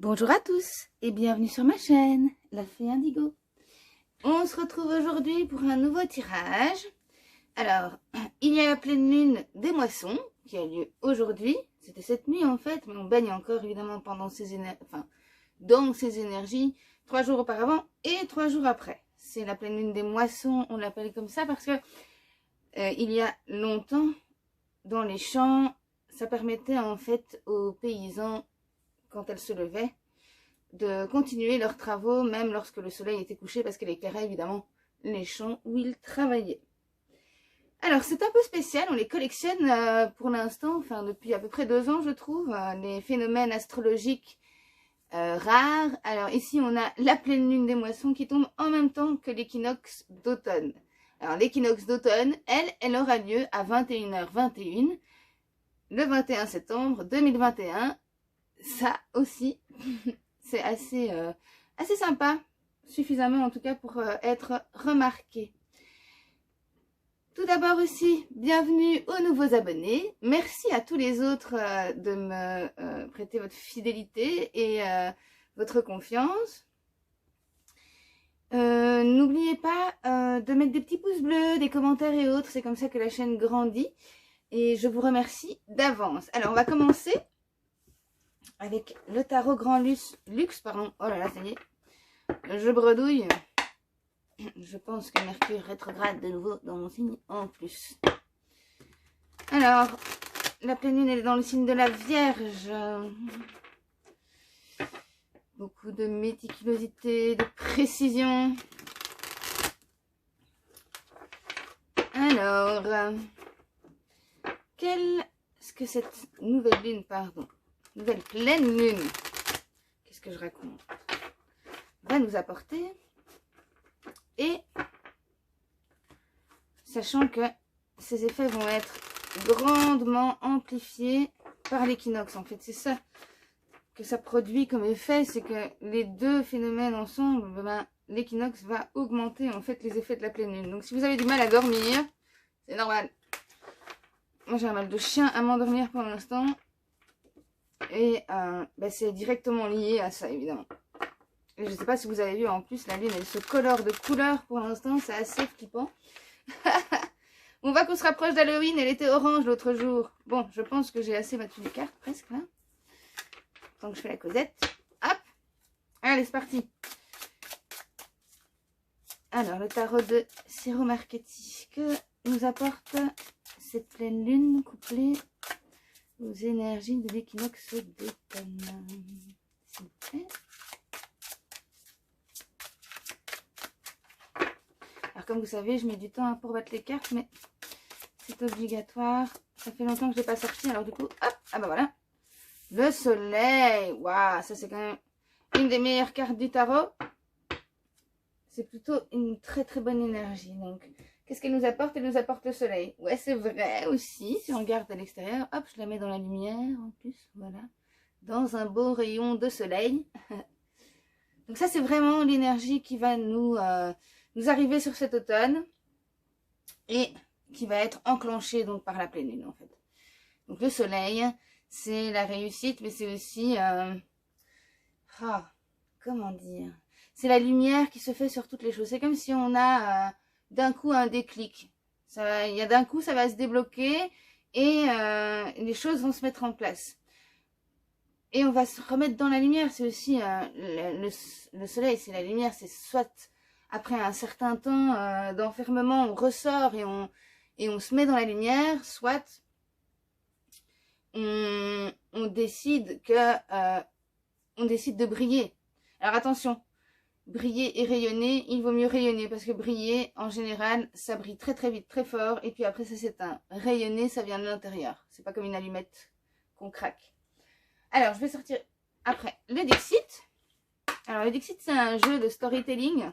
Bonjour à tous et bienvenue sur ma chaîne, la Fée Indigo. On se retrouve aujourd'hui pour un nouveau tirage. Alors, il y a la pleine lune des moissons qui a lieu aujourd'hui. C'était cette nuit en fait, mais on baigne encore évidemment pendant dans ces énergies 3 jours auparavant et 3 jours après. C'est la pleine lune des moissons, on l'appelle comme ça parce que il y a longtemps, dans les champs, ça permettait en fait aux paysans, quand elle se levait, de continuer leurs travaux même lorsque le soleil était couché parce qu'elle éclairait évidemment les champs où ils travaillaient. Alors c'est un peu spécial, on les collectionne pour l'instant, enfin depuis à peu près 2 ans je trouve, les phénomènes astrologiques rares. Alors ici on a la pleine lune des moissons qui tombe en même temps que l'équinoxe d'automne. Alors l'équinoxe d'automne, elle aura lieu à 21h21 le 21 septembre 2021. Ça aussi, c'est assez sympa, suffisamment en tout cas pour être remarqué. Tout d'abord aussi, bienvenue aux nouveaux abonnés. Merci à tous les autres de me prêter votre fidélité et votre confiance. N'oubliez pas de mettre des petits pouces bleus, des commentaires et autres, c'est comme ça que la chaîne grandit. Et je vous remercie d'avance. Alors on va commencer avec le tarot Grand Luxe, pardon. Oh là là, ça y est. Je bredouille. Je pense que Mercure rétrograde de nouveau dans mon signe en plus. Alors, la pleine lune, elle est dans le signe de la Vierge. Beaucoup de méticulosité, de précision. Alors, qu'est-ce que cette nouvelle lune, nouvelle pleine lune, qu'est-ce que je raconte, va nous apporter? Et sachant que ces effets vont être grandement amplifiés par l'équinoxe. En fait, c'est ça que ça produit comme effet, c'est que les deux phénomènes ensemble, l'équinoxe va augmenter en fait les effets de la pleine lune. Donc si vous avez du mal à dormir, c'est normal. Moi j'ai un mal de chien à m'endormir pour l'instant. Et c'est directement lié à ça, évidemment. Et je ne sais pas si vous avez vu, en plus, la lune, elle se colore de couleurs pour l'instant. C'est assez flippant. On voit qu'on se rapproche d'Halloween. Elle était orange l'autre jour. Bon, je pense que j'ai assez battu les cartes, presque, là. Tant que je fais la causette. Hop. Allez, c'est parti. Alors, le tarot de Ciro Marchetti. Que nous apporte cette pleine lune couplée aux énergies de l'équinoxe d'automne, s'il vous plaît. Alors comme vous savez, je mets du temps pour battre les cartes, mais c'est obligatoire. Ça fait longtemps que je ne l'ai pas sorti, alors du coup, hop, ah bah voilà. Le soleil, waouh, ça c'est quand même une des meilleures cartes du tarot. C'est plutôt une très très bonne énergie, donc... Qu'est-ce qu'elle nous apporte? Elle nous apporte le soleil. Ouais, c'est vrai aussi. Si on regarde à l'extérieur, hop, je la mets dans la lumière en plus. Voilà. Dans un beau rayon de soleil. Donc ça, c'est vraiment l'énergie qui va nous arriver sur cet automne. Et qui va être enclenchée donc par la pleine lune en fait. Donc le soleil, c'est la réussite, mais c'est aussi... comment dire? C'est la lumière qui se fait sur toutes les choses. C'est comme si on a... d'un coup un déclic. D'un coup, ça va se débloquer et les choses vont se mettre en place. Et on va se remettre dans la lumière. C'est aussi le soleil, c'est la lumière. C'est soit après un certain temps d'enfermement, on ressort et on se met dans la lumière, soit on décide de briller. Alors attention. Briller et rayonner, il vaut mieux rayonner parce que briller, en général, ça brille très très vite, très fort et puis après ça s'éteint. Rayonner, ça vient de l'intérieur. C'est pas comme une allumette qu'on craque. Alors, je vais sortir après le Dixit. Alors, le Dixit, c'est un jeu de storytelling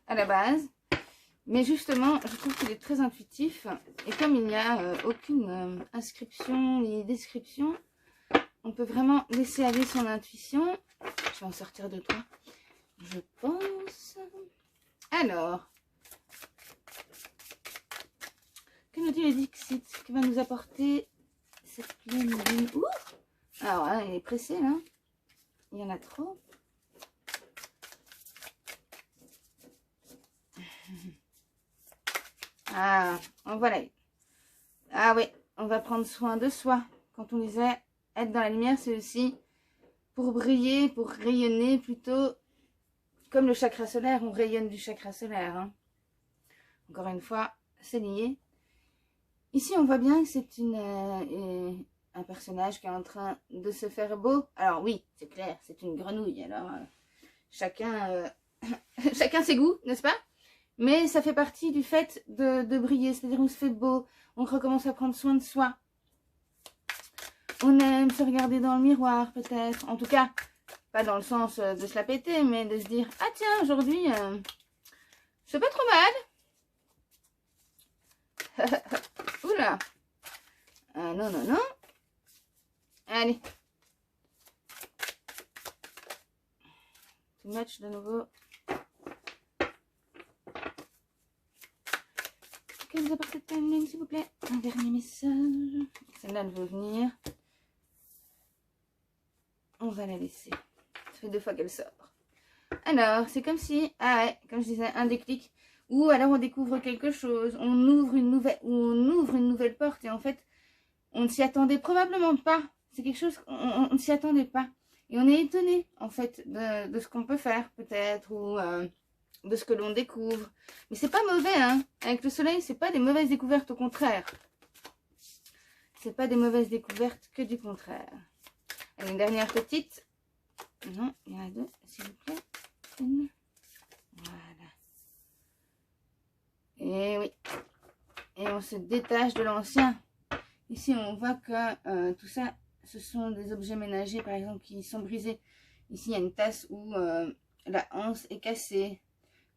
à la base. Mais justement, je trouve qu'il est très intuitif. Et comme il n'y a aucune inscription ni description, on peut vraiment laisser aller son intuition. Je vais en sortir 2-3. Je pense. Alors, que nous dit le Dixit? Qui va nous apporter cette pleine lune? Ouh! Alors, elle est pressée là. il y en a trop. Ah, voilà. Ah oui, on va prendre soin de soi. Quand on disait être dans la lumière, c'est aussi pour briller, pour rayonner plutôt comme le chakra solaire. On rayonne du chakra solaire. Hein. Encore une fois, c'est lié. Ici, on voit bien que c'est un personnage qui est en train de se faire beau. Alors oui, c'est clair, c'est une grenouille. Alors, chacun ses goûts, n'est-ce pas? Mais ça fait partie du fait de briller. C'est-à-dire on se fait beau, on recommence à prendre soin de soi. On aime se regarder dans le miroir, peut-être. En tout cas, pas dans le sens de se la péter, mais de se dire « Ah tiens, aujourd'hui, c'est pas trop mal. » Oula. Non, non, non. Allez. Too much de nouveau. Que vous apportez de timeline, s'il vous plaît. Un dernier message. Celle-là, elle veut venir. On va la laisser. Ça fait 2 fois qu'elle sort. Alors, c'est comme si, ah ouais, comme je disais, un déclic. Ou alors on découvre quelque chose, on ouvre une nouvelle porte et en fait, on ne s'y attendait probablement pas. C'est quelque chose, on ne s'y attendait pas. Et on est étonné, en fait, de ce qu'on peut faire, peut-être, ou de ce que l'on découvre. Mais c'est pas mauvais, hein. Avec le soleil, c'est pas des mauvaises découvertes, au contraire. C'est pas des mauvaises découvertes, que du contraire. Allez, une dernière petite. Non, il y en a 2, s'il vous plaît. Une. Voilà. Et oui. Et on se détache de l'ancien. Ici, on voit que tout ça, ce sont des objets ménagers, par exemple, qui sont brisés. Ici, il y a une tasse où la anse est cassée.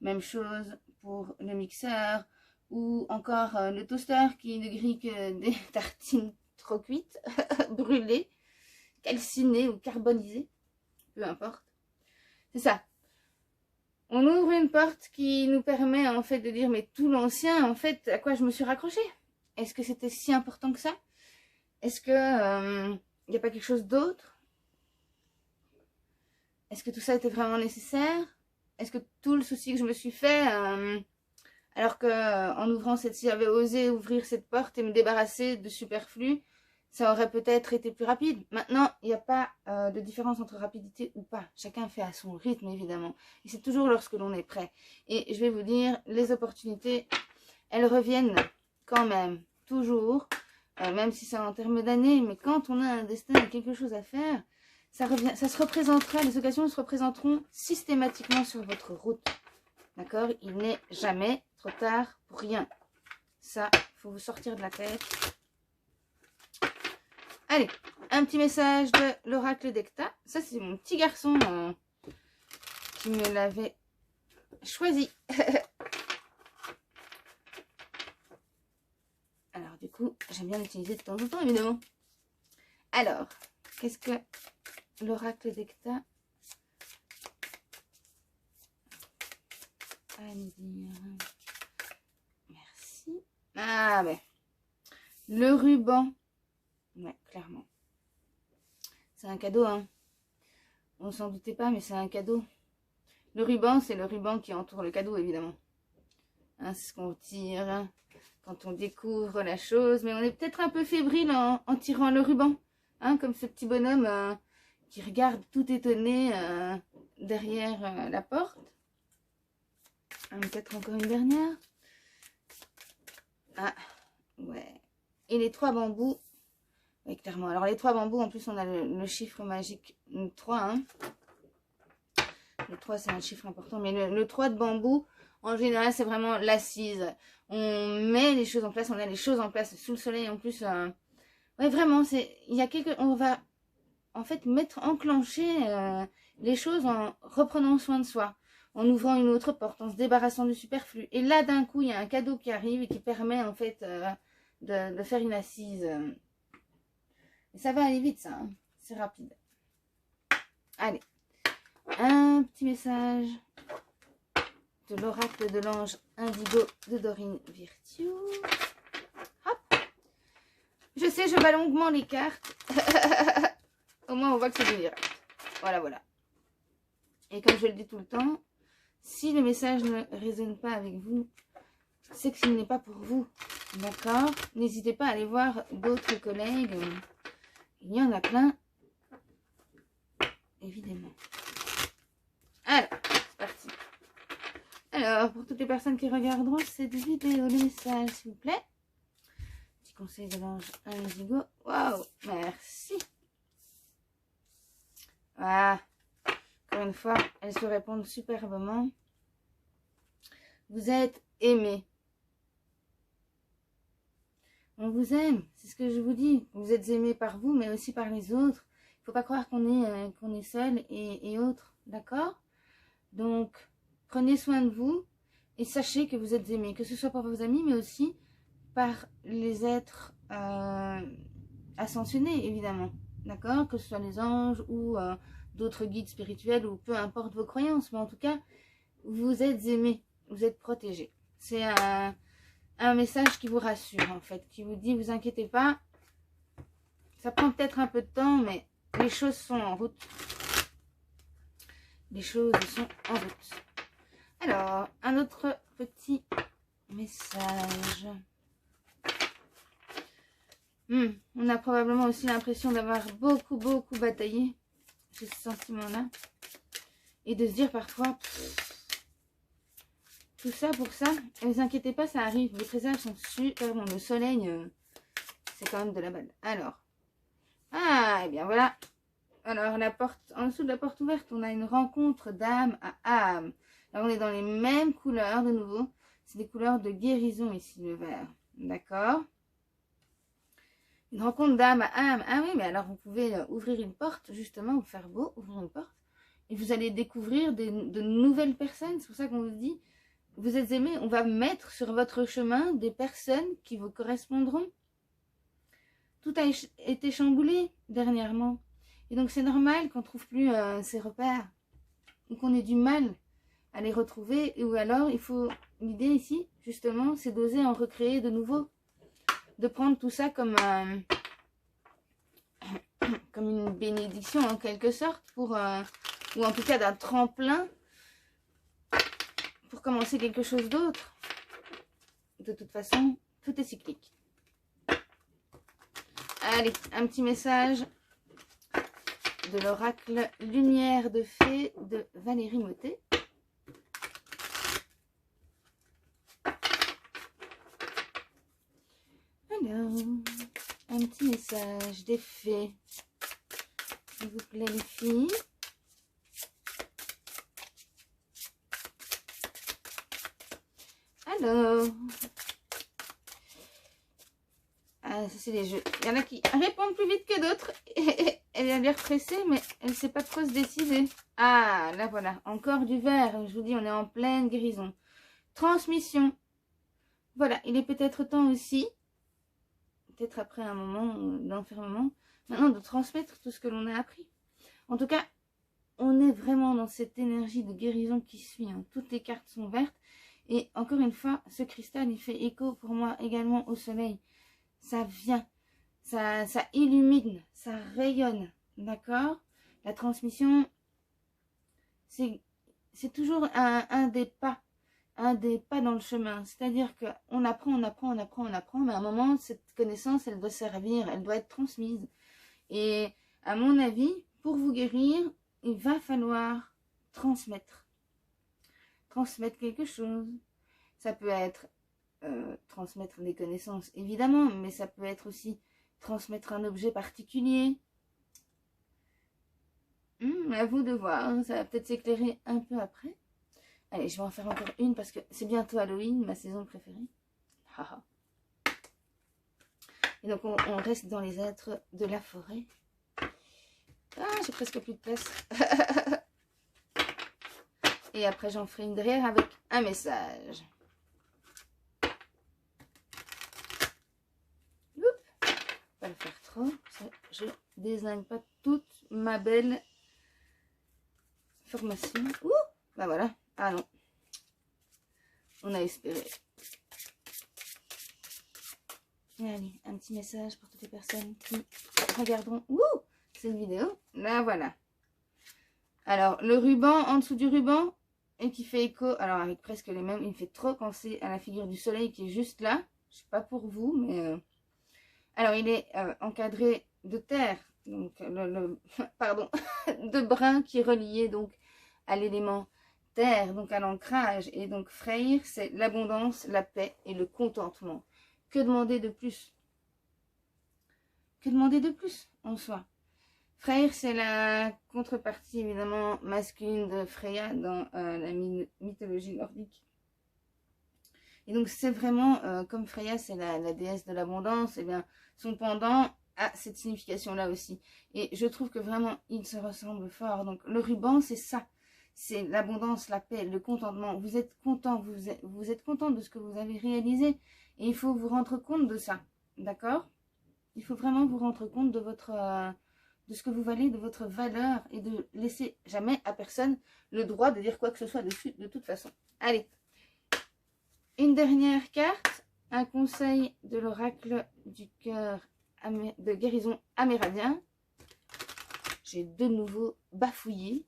Même chose pour le mixeur. Ou encore le toaster qui ne grille que des tartines trop cuites, brûlées, calcinées ou carbonisées. Peu importe. C'est ça. On ouvre une porte qui nous permet en fait de dire mais tout l'ancien, en fait, à quoi je me suis raccrochée? Est-ce que c'était si important que ça? Est-ce que il n'y a pas quelque chose d'autre? Est-ce que tout ça était vraiment nécessaire? Est-ce que tout le souci que je me suis fait, alors que en ouvrant cette, si j'avais osé ouvrir cette porte et me débarrasser de superflu, ça aurait peut-être été plus rapide. Maintenant, il n'y a pas de différence entre rapidité ou pas. Chacun fait à son rythme, évidemment. Et c'est toujours lorsque l'on est prêt. Et je vais vous dire, les opportunités, elles reviennent quand même, toujours, même si c'est en termes d'années. Mais quand on a un destin et quelque chose à faire, ça revient, ça se représentera, les occasions se représenteront systématiquement sur votre route. D'accord? Il n'est jamais trop tard pour rien. Ça, il faut vous sortir de la tête. Allez, un petit message de l'oracle d'Ecta. Ça, c'est mon petit garçon qui me l'avait choisi. Alors, du coup, j'aime bien l'utiliser de temps en temps, évidemment. Alors, qu'est-ce que l'oracle d'Ecta a à nous dire? Merci. Ah, ben. Le ruban. Ouais, clairement. C'est un cadeau, hein. On s'en doutait pas, mais c'est un cadeau. Le ruban, c'est le ruban qui entoure le cadeau, évidemment. Hein, c'est ce qu'on tire hein, quand on découvre la chose. Mais on est peut-être un peu fébrile en tirant le ruban. Hein, comme ce petit bonhomme qui regarde tout étonné derrière la porte. Peut-être encore une dernière. Ah, ouais. Et les 3 bambous. Oui, clairement. Alors, les 3 bambous, en plus, on a le chiffre magique 3. Hein. Le 3, c'est un chiffre important. Mais le 3 de bambou, en général, c'est vraiment l'assise. On met les choses en place. On a les choses en place sous le soleil. En plus, ouais, vraiment, il y a on va, en fait, enclencher les choses en reprenant soin de soi. En ouvrant une autre porte, en se débarrassant du superflu. Et là, d'un coup, il y a un cadeau qui arrive et qui permet, en fait, de faire une assise. Et ça va aller vite, ça. Hein. C'est rapide. Allez. Un petit message de l'oracle de l'ange indigo de Dorine Virtue. Hop. Je sais, je bats longuement les cartes. Au moins, on voit que c'est du direct. Voilà, voilà. Et comme je le dis tout le temps, si le message ne résonne pas avec vous, c'est que ce n'est pas pour vous. D'accord? N'hésitez pas à aller voir d'autres collègues. Il y en a plein. Évidemment. Alors, c'est parti. Alors, pour toutes les personnes qui regarderont cette vidéo, le message, s'il vous plaît. Petit conseil de l'ange Indigo. Waouh, merci. Voilà. Encore une fois, elles se répondent superbement. Vous êtes aimé. On vous aime, c'est ce que je vous dis. Vous êtes aimé par vous, mais aussi par les autres. Il ne faut pas croire qu'on est seul et autres, d'accord? Donc, prenez soin de vous et sachez que vous êtes aimé, que ce soit par vos amis, mais aussi par les êtres ascensionnés, évidemment, d'accord? Que ce soit les anges ou d'autres guides spirituels ou peu importe vos croyances, mais en tout cas, vous êtes aimé, vous êtes protégé. C'est un message qui vous rassure, en fait, qui vous dit, vous inquiétez pas, ça prend peut-être un peu de temps, mais les choses sont en route. Les choses sont en route. Alors, un autre petit message. On a probablement aussi l'impression d'avoir beaucoup bataillé. J'ai ce sentiment-là. Et de se dire parfois... tout ça pour ça, ne vous inquiétez pas, ça arrive. Les présages sont super bons. Le soleil, c'est quand même de la balle. Alors, et bien voilà. Alors, la porte, en dessous de la porte ouverte, on a une rencontre d'âme à âme. Là, on est dans les mêmes couleurs de nouveau. C'est des couleurs de guérison ici, le vert. D'accord? Une rencontre d'âme à âme. Ah oui, mais alors vous pouvez ouvrir une porte, justement, vous faire beau, ouvrir une porte. Et vous allez découvrir de nouvelles personnes. C'est pour ça qu'on vous dit... Vous êtes aimé, on va mettre sur votre chemin des personnes qui vous correspondront. Tout a été chamboulé dernièrement. Et donc c'est normal qu'on ne trouve plus ses repères. Ou qu'on ait du mal à les retrouver. Ou alors il faut... L'idée ici, justement, c'est d'oser en recréer de nouveau. De prendre tout ça comme, comme une bénédiction en quelque sorte. Pour, ou en tout cas d'un tremplin. Pour commencer quelque chose d'autre. De toute façon, tout est cyclique. Allez, un petit message de l'oracle Lumière de Fée de Valérie Mottet. Alors, un petit message des fées. S'il vous plaît, les filles. Alors, ça c'est les jeux. Il y en a qui répondent plus vite que d'autres. Elle a l'air pressée, mais elle ne sait pas trop se décider. Ah, là voilà, encore du vert. Je vous dis, on est en pleine guérison. Transmission. Voilà, il est peut-être temps aussi, peut-être après un moment d'enfermement, maintenant de transmettre tout ce que l'on a appris. En tout cas, on est vraiment dans cette énergie de guérison qui suit. Hein. Toutes les cartes sont vertes. Et encore une fois, ce cristal, il fait écho pour moi également au soleil. Ça vient, ça illumine, ça rayonne, d'accord? La transmission, c'est toujours un des pas dans le chemin. C'est-à-dire qu'on apprend, mais à un moment, cette connaissance, elle doit servir, elle doit être transmise. Et à mon avis, pour vous guérir, il va falloir transmettre quelque chose. Ça peut être transmettre des connaissances, évidemment, mais ça peut être aussi transmettre un objet particulier. À vous de voir, ça va peut-être s'éclairer un peu après. Allez, je vais en faire encore une parce que c'est bientôt Halloween, ma saison préférée. Et donc on reste dans les êtres de la forêt. J'ai presque plus de place. Et après, j'en ferai une derrière avec un message. Pas le faire trop. Je désigne pas toute ma belle formation. Ouh, bah voilà. Ah non. On a espéré. Et allez, un petit message pour toutes les personnes qui regarderont cette vidéo. Là, voilà. Alors, le ruban, en dessous du ruban, et qui fait écho, alors avec presque les mêmes, il me fait trop penser à la figure du soleil qui est juste là. Je sais pas pour vous, mais... Alors, il est encadré de terre, donc pardon, de brun qui est relié donc à l'élément terre, donc à l'ancrage. Et donc, Freyr, c'est l'abondance, la paix et le contentement. Que demander de plus? Que demander de plus en soi? Freyr, c'est la contrepartie évidemment masculine de Freya dans la mythologie nordique. Et donc c'est vraiment, comme Freya c'est la déesse de l'abondance, et bien son pendant a cette signification-là aussi. Et je trouve que vraiment ils se ressemblent fort. Donc le ruban c'est ça, c'est l'abondance, la paix, le contentement. Vous êtes content, vous êtes content de ce que vous avez réalisé. Et il faut vous rendre compte de ça, d'accord? Il faut vraiment vous rendre compte de votre... de ce que vous valez, de votre valeur, et de laisser jamais à personne le droit de dire quoi que ce soit dessus de toute façon. Allez, une dernière carte, un conseil de l'oracle du cœur de guérison amérindien. J'ai de nouveau bafouillé.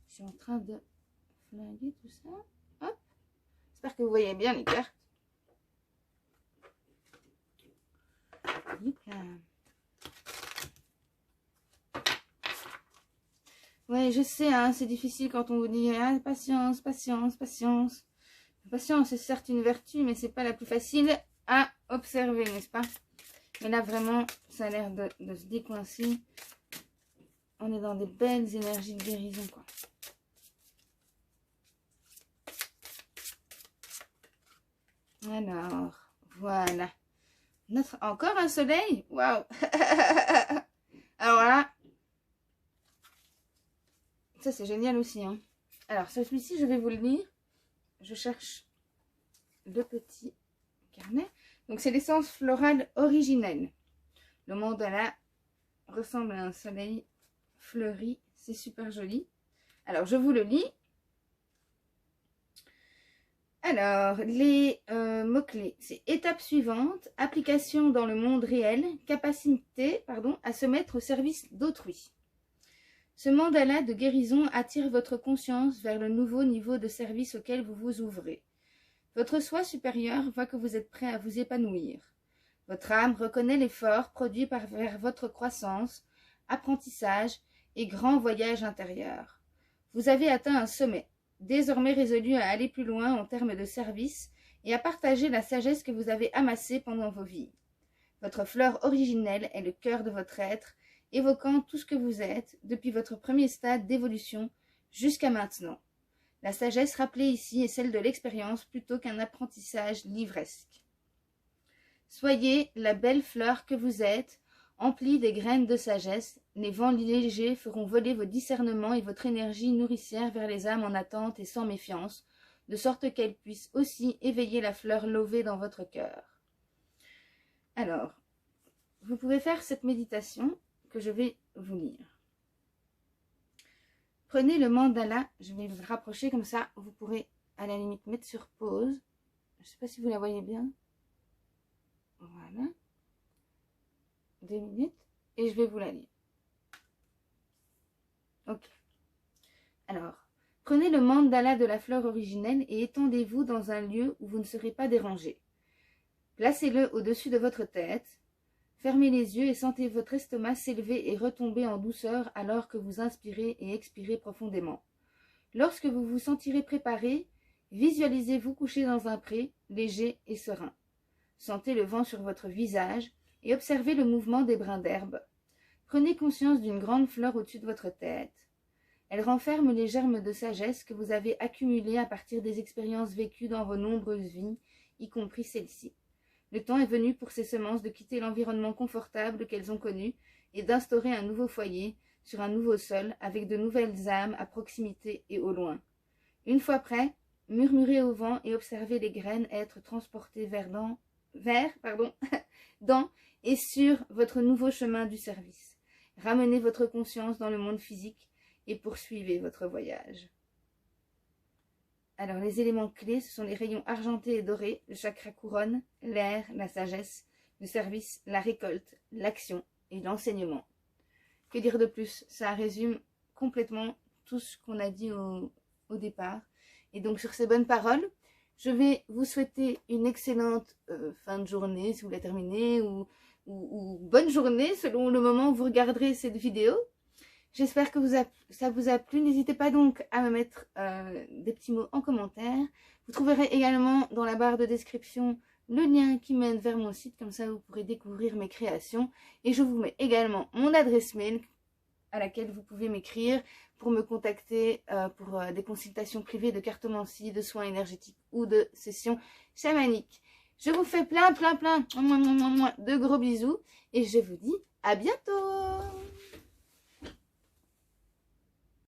Je suis en train de flinguer tout ça. Hop. J'espère que vous voyez bien les cartes. Hop là. Ouais, je sais, hein, c'est difficile quand on vous dit ah, patience, patience, patience. La patience est certes une vertu, mais c'est pas la plus facile à observer, n'est-ce pas? Mais là, vraiment, ça a l'air de se décoincer. On est dans des belles énergies de guérison, quoi. Alors, voilà. Encore un soleil? Waouh! Alors là, ça c'est génial aussi, hein. Alors, celui-ci, je vais vous le lire. Je cherche le petit carnet. Donc, c'est l'essence florale originelle. Le mandala ressemble à un soleil fleuri. C'est super joli. Alors, je vous le lis. Alors, les mots-clés, c'est étape suivante, application dans le monde réel, capacité, à se mettre au service d'autrui. Ce mandala de guérison attire votre conscience vers le nouveau niveau de service auquel vous vous ouvrez. Votre soi supérieur voit que vous êtes prêt à vous épanouir. Votre âme reconnaît l'effort produit vers votre croissance, apprentissage et grand voyage intérieur. Vous avez atteint un sommet, désormais résolu à aller plus loin en termes de service et à partager la sagesse que vous avez amassée pendant vos vies. Votre fleur originelle est le cœur de votre être, évoquant tout ce que vous êtes depuis votre premier stade d'évolution jusqu'à maintenant. La sagesse rappelée ici est celle de l'expérience plutôt qu'un apprentissage livresque. Soyez la belle fleur que vous êtes, emplie des graines de sagesse. Les vents légers feront voler vos discernements et votre énergie nourricière vers les âmes en attente et sans méfiance, de sorte qu'elles puissent aussi éveiller la fleur lovée dans votre cœur. Alors, vous pouvez faire cette méditation que je vais vous lire. Prenez le mandala, je vais le rapprocher comme ça, vous pourrez à la limite mettre sur pause. Je ne sais pas si vous la voyez bien. Voilà. 2 minutes et je vais vous la lire. Ok. Alors, prenez le mandala de la fleur originelle et étendez-vous dans un lieu où vous ne serez pas dérangé. Placez-le au-dessus de votre tête. Fermez les yeux et sentez votre estomac s'élever et retomber en douceur alors que vous inspirez et expirez profondément. Lorsque vous vous sentirez préparé, visualisez-vous couché dans un pré, léger et serein. Sentez le vent sur votre visage et observez le mouvement des brins d'herbe. Prenez conscience d'une grande fleur au-dessus de votre tête. Elle renferme les germes de sagesse que vous avez accumulés à partir des expériences vécues dans vos nombreuses vies, y compris celle-ci. Le temps est venu pour ces semences de quitter l'environnement confortable qu'elles ont connu et d'instaurer un nouveau foyer sur un nouveau sol avec de nouvelles âmes à proximité et au loin. Une fois prêt, murmurez au vent et observez les graines être transportées dans et sur votre nouveau chemin du service. Ramenez votre conscience dans le monde physique et poursuivez votre voyage. Alors, les éléments clés, ce sont les rayons argentés et dorés, le chakra couronne, l'air, la sagesse, le service, la récolte, l'action et l'enseignement. Que dire de plus? Ça résume complètement tout ce qu'on a dit au départ. Et donc sur ces bonnes paroles, je vais vous souhaiter une excellente fin de journée si vous la terminez ou bonne journée selon le moment où vous regarderez cette vidéo. J'espère que ça vous a plu. N'hésitez pas donc à me mettre des petits mots en commentaire. Vous trouverez également dans la barre de description le lien qui mène vers mon site. Comme ça, vous pourrez découvrir mes créations. Et je vous mets également mon adresse mail à laquelle vous pouvez m'écrire pour me contacter pour des consultations privées de cartomancie, de soins énergétiques ou de sessions chamaniques. Je vous fais plein de gros bisous et je vous dis à bientôt.